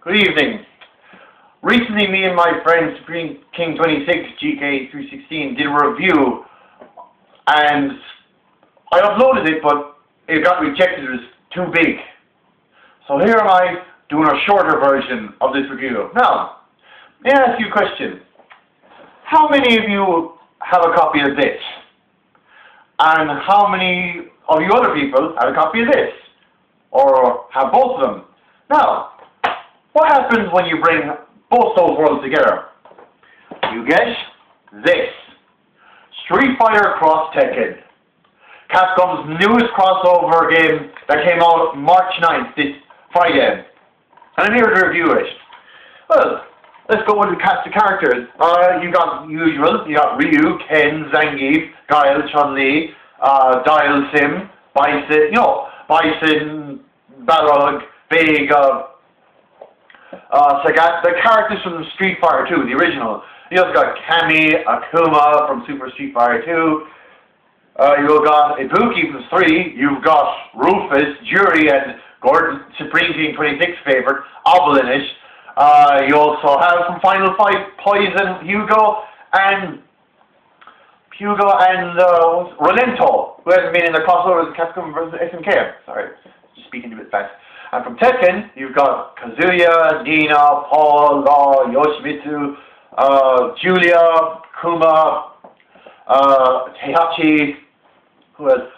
Good evening. Recently, me and my friend Supreme King 26 GK316 did a review, and I uploaded it, but it got rejected. It was too big. So here am I doing a shorter version of this review. Now, may I ask you a question? How many of you have a copy of this? And how many of you other people have a copy of this? Or have both of them? Now, what happens when you bring both those worlds together? You get this. Street Fighter Cross Tekken. Capcom's newest crossover game that came out March 9th, this Friday. And I'm here to review it. Well, let's go with the cast of characters. You got usual. You got Ryu, Ken, Zangief, Guile, Chun-Li, Dial Sim, Bison, Balrog, Big, Sagat, the characters from Street Fighter 2, the original. You also got Cammy, Akuma from Super Street Fighter 2. You've got Ibuki from 3. You've got Rufus, Jury, and Gordon, Supreme King 26 favorite, Obelinish. You also have from Final Fight, Poison, Hugo, and Rolento, who hasn't been in the crossover as Capcom vs. SNK. Sorry, just speaking a bit fast. And from Tekken, you've got Kazuya, Nina, Paul, Law, Yoshimitsu, Julia, Kuma, Heihachi, who else?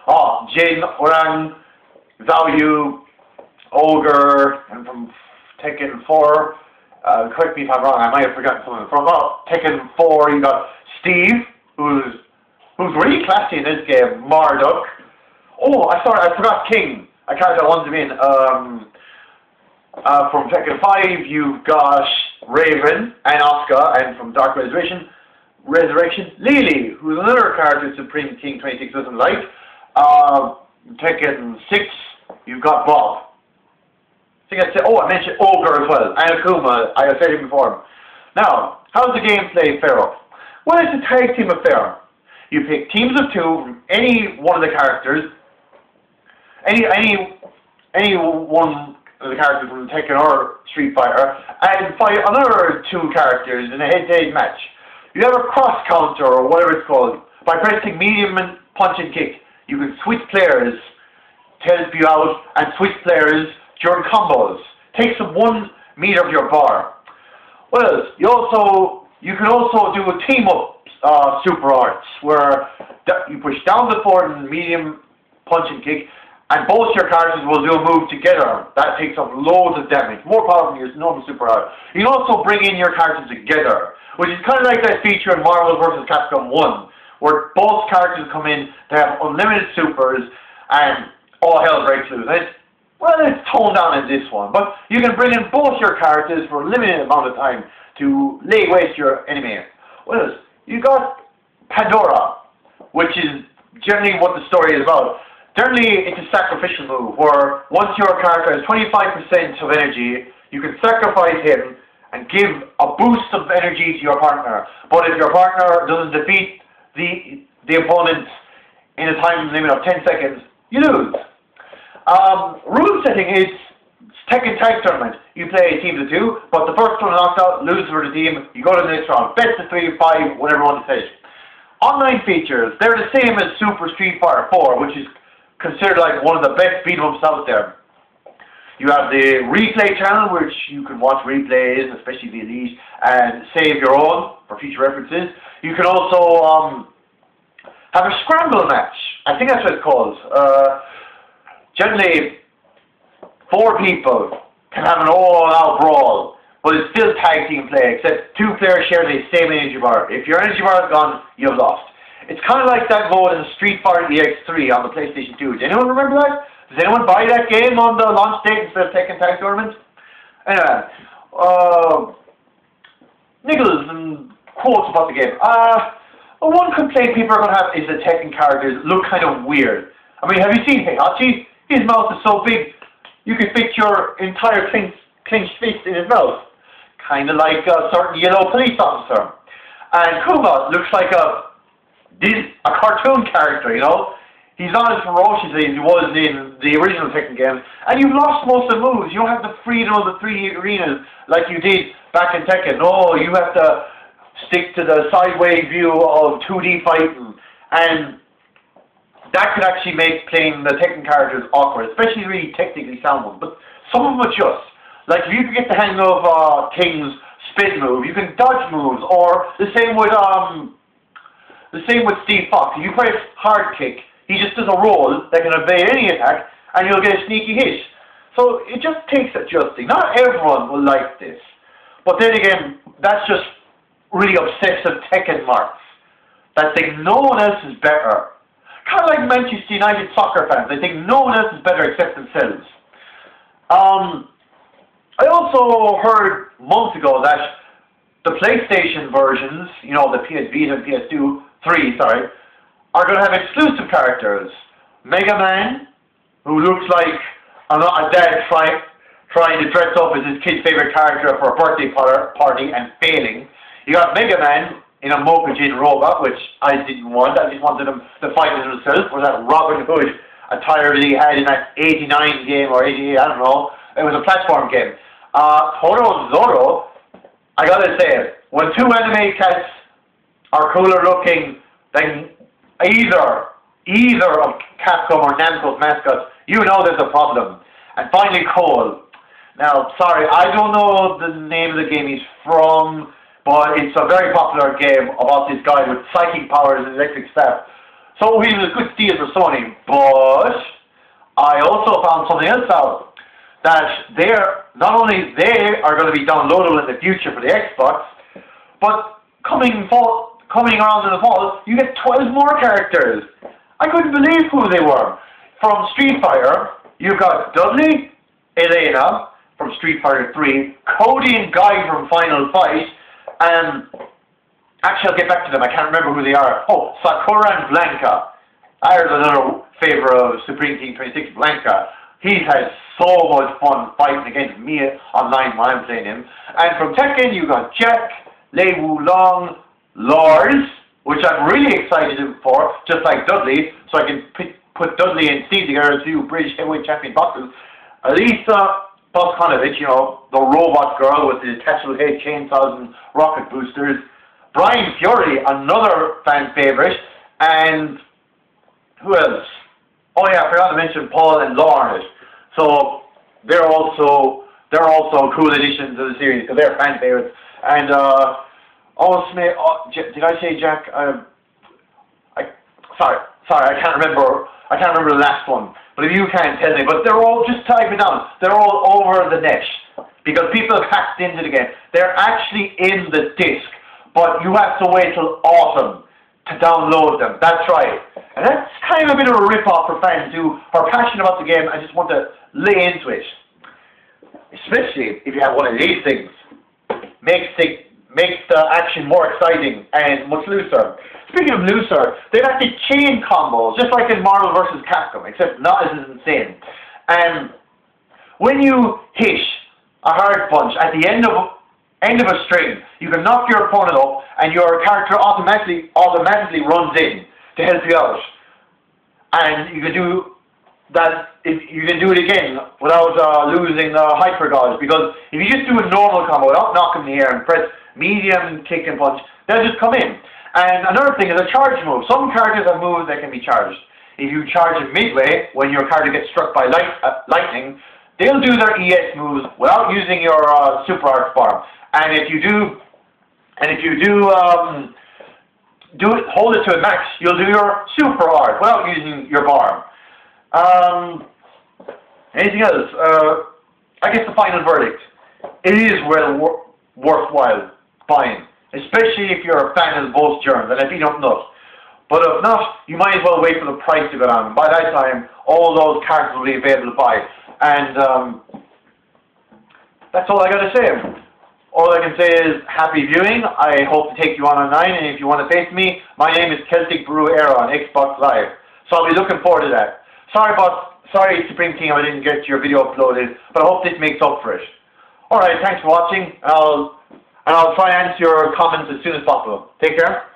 Jin, Orang, Reveiw, Ogre, and from Tekken 4, correct me if I'm wrong, I might have forgotten someone. From Tekken 4, you got Steve, who's really classy in this game, Marduk. Oh, I forgot King. I character that wants him in. From Tekken 5, you've got Raven and Asuka, and from Dark Resurrection, Lily, who's another character Supreme King 26 doesn't like. Tekken 6, you've got Bob. I mentioned Ogre as well, and Akuma. I have said it before. Now, how's the gameplay fare up? Well, it's a tag team affair. You pick teams of 2 from any one of the characters, any one of the characters from Tekken or Street Fighter, and fight another 2 characters in a head-to-head match. You have a cross counter, or whatever it's called. By pressing medium and punch and kick, you can switch players, help you out, and switch players during combos. Takes up 1 meter of your bar. Well, you can also do a team-up super arts, where you push down the forward and medium punch and kick, and both your characters will do a move together. That takes up loads of damage, more powerful than your normal super art. You can also bring in your characters together, which is kind of like that feature in Marvel vs. Capcom 1, where both characters come in, they have unlimited supers, and all hell breaks loose. It's toned down in this one, but you can bring in both your characters for a limited amount of time to lay waste your enemy. Well, you got Pandora, which is generally what the story is about. Generally, it's a sacrificial move, where once your character has 25% of energy, you can sacrifice him and give a boost of energy to your partner. But if your partner doesn't defeat the opponent in a time limit of 10 seconds, you lose. Rule setting is Tekken Tag Tournament. You play teams of 2, but the first one knocked out loses for the team. You go to the next round. Best of 3, 5, whatever one to finish. Online features, they're the same as Super Street Fighter 4, which is considered like one of the best beat-em-ups out there. You have the replay channel, which you can watch replays, especially the Elite, and save your own for future references. You can also have a scramble match. I think that's what it's called. Generally, 4 people can have an all-out brawl, but it's still tag team play, except 2 players share the same energy bar. If your energy bar is gone, you've lost. It's kind of like that mode in Street Fighter EX3 on the PlayStation 2. Does anyone remember that? Does anyone buy that game on the launch date instead of Tekken Tag Tournament? Anyway, niggles and quotes about the game. One complaint people are going to have is the Tekken characters look kind of weird. I mean, have you seen Heihachi? His mouth is so big, you can fit your entire clenched fist in his mouth. Kind of like a certain yellow police officer. And Kuma looks like a cartoon character, you know? He's not as ferocious as he was in the original Tekken games, and you've lost most of the moves. You don't have the freedom of the 3 arenas like you did back in Tekken. No, you have to stick to the sideways view of 2D fighting, and that could actually make playing the Tekken characters awkward, especially really technically sound ones. But some of them are just. Like, if you can get the hang of King's spin move, you can dodge moves, or the same with Steve Fox. If you press hard kick, he just does a roll that can evade any attack, and you'll get a sneaky hit. So it just takes adjusting. Not everyone will like this. But then again, that's just really obsessive Tekken marks. That think no one else is better. Kind of like Manchester United soccer fans. They think no one else is better except themselves. I also heard months ago that the PlayStation versions, you know, the PS Vita and PS3, are going to have exclusive characters. Mega Man, who looks like a dad trying to dress up as his kid's favorite character for a birthday party and failing. You got Mega Man in a Mokujin robot, which I didn't want. I just wanted him to fight with himself, or that Robin Hood attire that he had in that 89 game, or 88, I don't know. It was a platform game. Toro Zoro, I gotta say, when 2 anime cats are cooler looking than either of Capcom or Namco's mascots, you know there's a problem. And finally, Cole. Now, sorry, I don't know the name of the game he's from, but it's a very popular game about this guy with psychic powers and electric staff. So he was a good steal for Sony, but I also found something else out. That not only they are going to be downloadable in the future for the Xbox, but coming around in the fall, you get 12 more characters. I couldn't believe who they were. From Street Fighter, you've got Dudley, Elena from Street Fighter 3, Cody and Guy from Final Fight, and actually I'll get back to them, I can't remember who they are. Oh, Sakura and Blanca. There's another favourite of Supreme Team 26, Blanca. He has so much fun fighting against me online while I'm playing him. And from Tekken, you got Jack, Lei Wulong, Lars, which I'm really excited for, just like Dudley, so I can put Dudley and Steve together as 2 British heavyweight champion boxers. Elisa Boskonovich, you know, the robot girl with the detachable head, chainsaws and rocket boosters. Brian Fury, another fan favourite. And who else? Oh yeah, I forgot to mention Paul and Lauren. So they're also cool additions to the series because they're fan favorites. And Smith, did I say Jack? Sorry, I can't remember the last one. But if you can, tell me. But they're all, just type it down. They're all over the net because people have hacked into the game. They're actually in the disc, but you have to wait till autumn to download them. That's right. And that's kind of a bit of a rip-off for fans who are passionate about the game and just want to lay into it. Especially if you have one of these things. Makes the action more exciting and much looser. Speaking of looser, they've actually chain combos, just like in Marvel vs. Capcom, except not as insane. And when you hit a hard punch at the end of a string, you can knock your opponent up, and your character automatically runs in to help you out. And you can do that. You can do it again without losing hyper dodge. Because if you just do a normal combo without knocking the air and press medium kick and punch, they'll just come in. And another thing is a charge move. Some characters have moves that can be charged. If you charge it midway when your character gets struck by lightning, they'll do their ES moves without using your super art bar. And if you do hold it to a max, you'll do your super art without using your bar. Anything else? I guess the final verdict. It is well worthwhile buying, especially if you're a fan of both germs and if you don't know. But if not, you might as well wait for the price to go down. By that time, all those cards will be available to buy. And that's all I got to say. All I can say is happy viewing. I hope to take you on online, and if you want to face me, my name is Celtic Brew Era on Xbox Live. So I'll be looking forward to that. Sorry Supreme Team I didn't get your video uploaded, but I hope this makes up for it. Alright, thanks for watching, and I'll try and answer your comments as soon as possible. Take care.